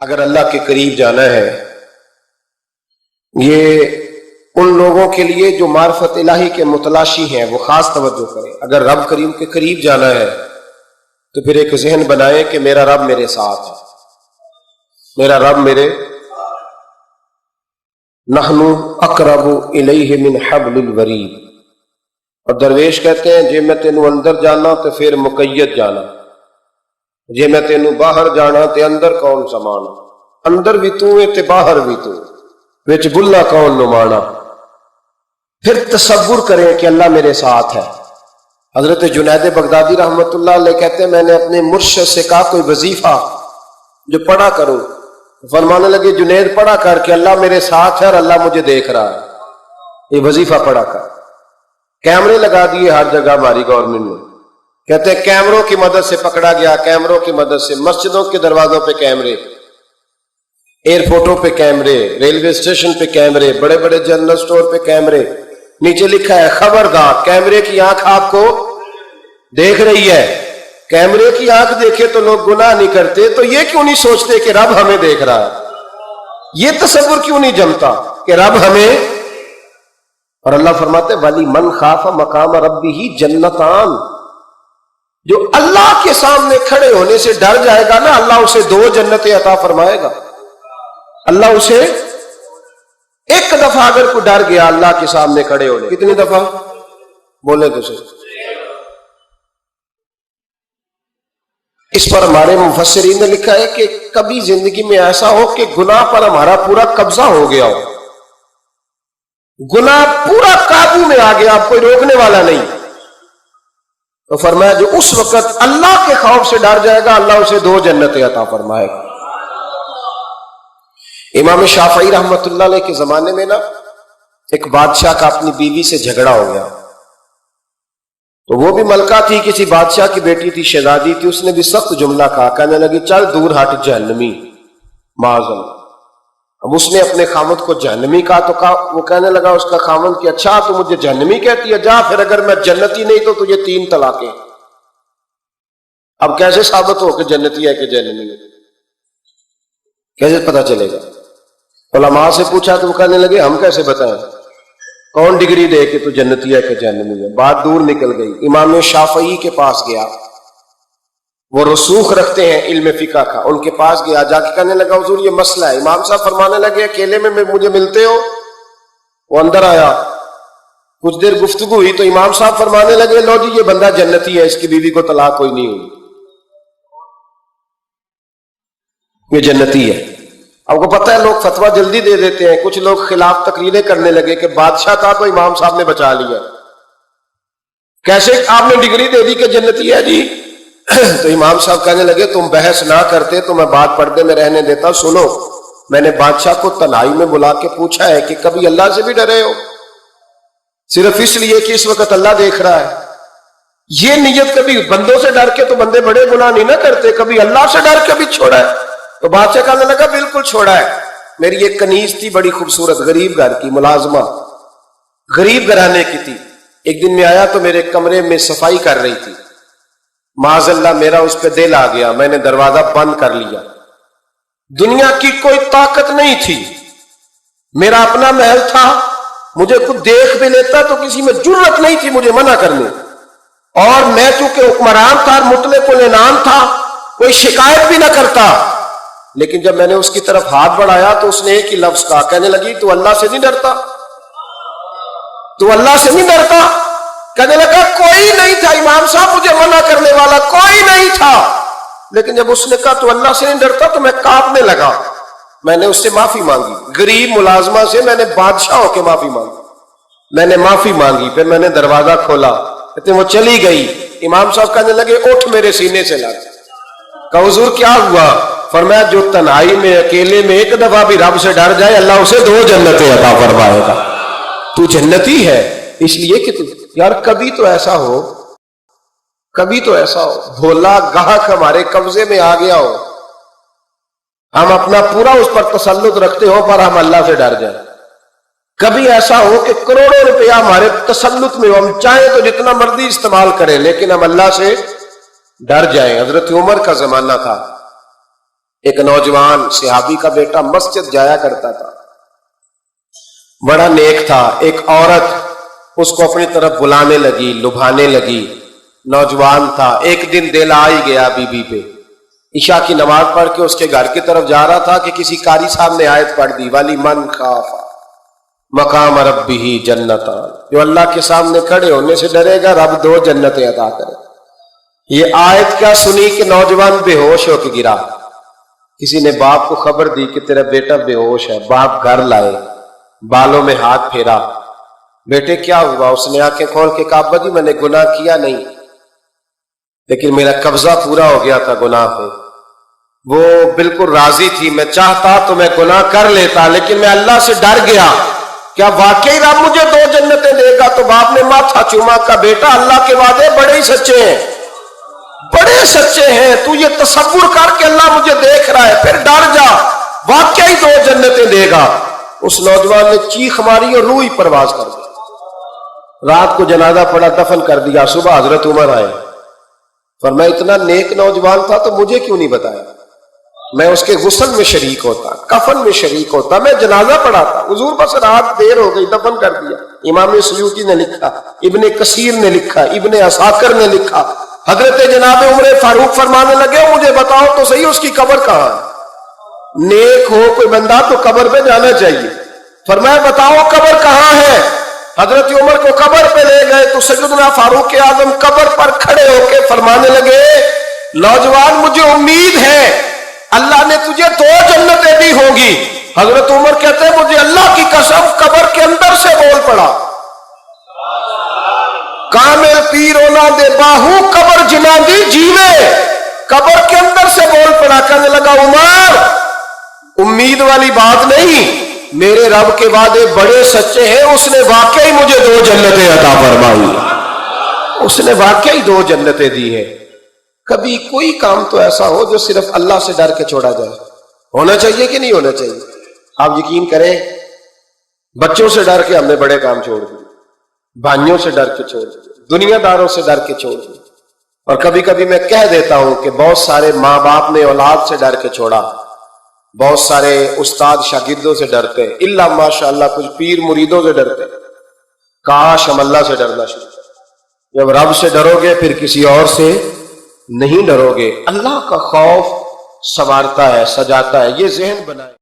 اگر اللہ کے قریب جانا ہے، یہ ان لوگوں کے لیے جو معرفت الہی کے متلاشی ہیں، وہ خاص توجہ کریں۔ اگر رب کریم کے قریب جانا ہے تو پھر ایک ذہن بنائیں کہ میرا رب میرے ساتھ ہے، میرا رب میرے نحن اقرب الیہ من حبل الورید۔ اور درویش کہتے ہیں جے میں تینوں اندر جانا تو پھر مقید جانا، جے میں تینوں باہر جانا تے اندر کون سمانا، اندر بھی تو ہے تے باہر بھی تو، وچ بلا کون نمانا۔ پھر تصور کریں کہ اللہ میرے ساتھ ہے۔ حضرت جنید بغدادی رحمت اللہ علیہ کہتے ہیں میں نے اپنے مرشد سے کہا کوئی وظیفہ جو پڑھا کرو، فرمانے لگے جنید پڑھا کر کہ اللہ میرے ساتھ ہے اور اللہ مجھے دیکھ رہا ہے، یہ وظیفہ پڑھا کر۔ کیمرے لگا دیے ہر جگہ ہماری گورنمنٹ نے، کہتے ہیں کیمروں کی مدد سے پکڑا گیا، کیمروں کی مدد سے مسجدوں کے دروازوں پہ کیمرے، ایئرپورٹوں پہ کیمرے، ریلوے اسٹیشن پہ کیمرے، بڑے بڑے جنرل سٹور پہ کیمرے، نیچے لکھا ہے خبردار کیمرے کی آنکھ آپ کو دیکھ رہی ہے۔ کیمرے کی آنکھ دیکھے تو لوگ گناہ نہیں کرتے، تو یہ کیوں نہیں سوچتے کہ رب ہمیں دیکھ رہا ہے؟ یہ تصور کیوں نہیں جمتا کہ رب ہمیں؟ اور اللہ فرماتے ولی من خاف مقام ربہ جنتان، جو اللہ کے سامنے کھڑے ہونے سے ڈر جائے گا نا، اللہ اسے 2 جنتیں عطا فرمائے گا۔ اللہ اسے ایک دفعہ اگر کوئی ڈر گیا اللہ کے سامنے کھڑے ہونے، کتنی دفعہ بولے تو صحیح؟ اس پر ہمارے مفسرین نے لکھا ہے کہ کبھی زندگی میں ایسا ہو کہ گناہ پر ہمارا پورا قبضہ ہو گیا ہو، گناہ پورا قابو میں آ گیا، اب کوئی روکنے والا نہیں، تو فرمایا جو اس وقت اللہ کے خوف سے ڈر جائے گا اللہ اسے 2 جنتیں عطا فرمائے گا۔ امام شافعی رحمت اللہ علیہ کے زمانے میں نا ایک بادشاہ کا اپنی بیوی سے جھگڑا ہو گیا، تو وہ بھی ملکہ تھی، کسی بادشاہ کی بیٹی تھی، شہزادی تھی، اس نے بھی سخت جملہ کہا، کہنے لگی چل دور ہٹ جہنمی معاذ اللہ۔ اب اس نے اپنے خامد کو جہنمی کہا تو وہ کہنے لگا اس کا خامد کہ اچھا تو مجھے جہنمی کہتی ہے، جا پھر اگر میں جنتی نہیں تو تجھے 3 طلاقیں۔ اب کیسے ثابت ہو کہ جنتی ہے کہ جہنمی ہے؟ کیسے پتہ چلے گا؟ علماء سے پوچھا تو وہ کہنے لگے ہم کیسے بتائیں، کون ڈگری دے کہ تو جنتی ہے کہ جہنمی ہے؟ بات دور نکل گئی۔ امام شافعی کے پاس گیا، وہ رسوخ رکھتے ہیں علم فقہ کا، ان کے پاس گیا، جا کے کہنے لگا حضور یہ مسئلہ ہے۔ امام صاحب فرمانے لگے اکیلے میں مجھے ملتے ہو؟ وہ اندر آیا، کچھ دیر گفتگو ہوئی تو امام صاحب فرمانے لگے لو جی یہ بندہ جنتی ہے، اس کی بیوی کو طلاق کوئی نہیں ہوئی، یہ جنتی ہے۔ آپ کو پتہ ہے لوگ فتویٰ جلدی دے دیتے ہیں، کچھ لوگ خلاف تقریریں کرنے لگے کہ بادشاہ تھا تو امام صاحب نے بچا لیا، کیسے آپ نے ڈگری دے دی کہ جنتی ہے جی؟ تو امام صاحب کہنے لگے تم بحث نہ کرتے تو میں بات پردے میں رہنے دیتا۔ سنو، میں نے بادشاہ کو تنہائی میں بلا کے پوچھا ہے کہ کبھی اللہ سے بھی ڈرے ہو؟ صرف اس لیے کہ اس وقت اللہ دیکھ رہا ہے۔ یہ نیت کبھی بندوں سے ڈر کے تو بندے بڑے گناہ نہیں نہ کرتے، کبھی اللہ سے ڈر کے بھی چھوڑا ہے؟ تو بادشاہ کہنے لگا بالکل چھوڑا ہے۔ میری ایک کنیز تھی بڑی خوبصورت، غریب گھر کی ملازمہ، غریب گھرانے کی تھی، ایک دن میں آیا تو میرے کمرے میں صفائی کر رہی تھی، معاذ اللہ میرا اس پہ دل آ گیا، میں نے دروازہ بند کر لیا۔ دنیا کی کوئی طاقت نہیں تھی، میرا اپنا محل تھا، مجھے خود دیکھ بھی لیتا تو کسی میں جرت نہیں تھی مجھے منع کرنے، اور میں چونکہ حکمران تھا، مطلق العنان تھا، کوئی شکایت بھی نہ کرتا۔ لیکن جب میں نے اس کی طرف ہاتھ بڑھایا تو اس نے ایک ہی لفظ کہا، کہنے لگی تو اللہ سے نہیں ڈرتا؟ تو اللہ سے نہیں ڈرتا؟ کہنے لگا کوئی نہیں تھا امام صاحب مجھے منع کرنے والا، کوئی نہیں تھا۔ لیکن جب اس نے کہا تو اللہ سے نہیں ڈرتا تو میں کانپنے لگا، میں نے اس سے معافی مانگی، غریب ملازمہ سے میں نے بادشاہ ہو کے معافی مانگی، میں نے معافی مانگی، پھر میں نے دروازہ کھولا، کہتے وہ چلی گئی۔ امام صاحب کہنے لگے اٹھ میرے سینے سے لگ۔ کہا حضور کیا ہوا؟ فرمایا جو تنہائی میں اکیلے میں ایک دفعہ بھی رب سے ڈر جائے اللہ اسے 2 جنتیں عطا فرمائے گا۔ تو جنتی ہے اس لیے کہ یار کبھی تو ایسا ہو، کبھی تو ایسا ہو بھولا گاہک ہمارے قبضے میں آ گیا ہو، ہم اپنا پورا اس پر تسلط رکھتے ہو پر ہم اللہ سے ڈر جائیں۔ کبھی ایسا ہو کہ کروڑوں روپیہ ہمارے تسلط میں ہو، ہم چاہیں تو جتنا مرضی استعمال کریں لیکن ہم اللہ سے ڈر جائیں۔ حضرت عمر کا زمانہ تھا، ایک نوجوان صحابی کا بیٹا مسجد جایا کرتا تھا، بڑا نیک تھا. ایک عورت اس کو اپنی طرف بلانے لگی، لبھانے لگی. نوجوان تھا، ایک دن دل آ ہی گیا بی بی پہ. عشاء کی نماز پڑھ کے اس کے گھر کی طرف جا رہا تھا کہ کسی قاری صاحب نے آیت پڑھ دی، ولی من خاف مقام ربہ جنتان، جو اللہ کے سامنے کھڑے ہونے سے ڈرے گا رب 2 جنتیں عطا کرے. یہ آیت کیا سنی کہ نوجوان بے ہوش ہو کے گرا. کسی نے باپ کو خبر دی کہ تیرا بیٹا بے ہوش ہے. باپ گھر لائے، بالوں میں ہاتھ پھیرا، بیٹے کیا ہوا؟ اس نے آنکھیں کھول کے کہا ابا جی میں نے گناہ کیا نہیں، لیکن میرا قبضہ پورا ہو گیا تھا گناہ پہ. وہ بالکل راضی تھی، میں چاہتا تو میں گناہ کر لیتا، لیکن میں اللہ سے ڈر گیا. کیا واقعی رب مجھے 2 جنتیں دے گا؟ تو باپ نے ماتھا چوما کا بیٹا اللہ کے وعدے بڑے ہی سچے ہیں، بڑے سچے ہیں. تو یہ تصور کر کے اللہ مجھے دیکھ رہا ہے، پھر ڈر جا، واقعی 2 جنتیں دے گا. اس نوجوان نے چیخ ماری اور روح ہی پرواز کر دی. رات کو جنازہ پڑا، دفن کر دیا. صبح حضرت عمر آئے، فرمایا اتنا نیک نوجوان تھا تو مجھے کیوں نہیں بتایا؟ میں اس کے غسل میں شریک ہوتا، کفن میں شریک ہوتا، میں جنازہ پڑھاتا. حضور بس رات دیر ہو گئی، دفن کر دیا. امام سیوطی نے لکھا، ابن کثیر نے لکھا، ابن عساکر نے لکھا. حضرت جناب عمر فاروق فرمانے لگے مجھے بتاؤ تو صحیح اس کی قبر کہاں ہے؟ نیک ہو کوئی بندہ تو قبر پہ جانا چاہیے. فرمایا بتاؤ قبر کہاں ہے؟ حضرت عمر کو قبر پہ لے گئے تو سیدنا فاروق اعظم قبر پر کھڑے ہو کے فرمانے لگے نوجوان مجھے امید ہے اللہ نے تجھے 2 جنتیں دی ہوں گی. حضرت عمر کہتے ہیں مجھے اللہ کی قسم قبر کے اندر سے بول پڑا کامل پیرونا دے باہو قبر جنا دی جیوے. قبر کے اندر سے بول پڑا، کہنے لگا عمر امید والی بات نہیں، میرے رب کے وعدے بڑے سچے ہیں. اس نے واقعی مجھے 2 جنتیں عطا فرمائی، اس نے واقعی 2 جنتیں دی ہیں. کبھی کوئی کام تو ایسا ہو جو صرف اللہ سے ڈر کے چھوڑا جائے. ہونا چاہیے کہ نہیں ہونا چاہیے؟ آپ یقین کریں بچوں سے ڈر کے ہم نے بڑے کام چھوڑ دیے، بھائیوں سے ڈر کے چھوڑ دیے، دنیا داروں سے ڈر کے چھوڑ دیے. اور کبھی کبھی میں کہہ دیتا ہوں کہ بہت سارے ماں باپ نے اولاد سے ڈر کے چھوڑا، بہت سارے استاد شاگردوں سے ڈرتے، الا ماشاء اللہ کچھ پیر مریدوں سے ڈرتے. کاش ہم اللہ سے ڈرنا شروع کریں. جب رب سے ڈرو گے پھر کسی اور سے نہیں ڈرو گے. اللہ کا خوف سنوارتا ہے، سجاتا ہے. یہ ذہن بنائے.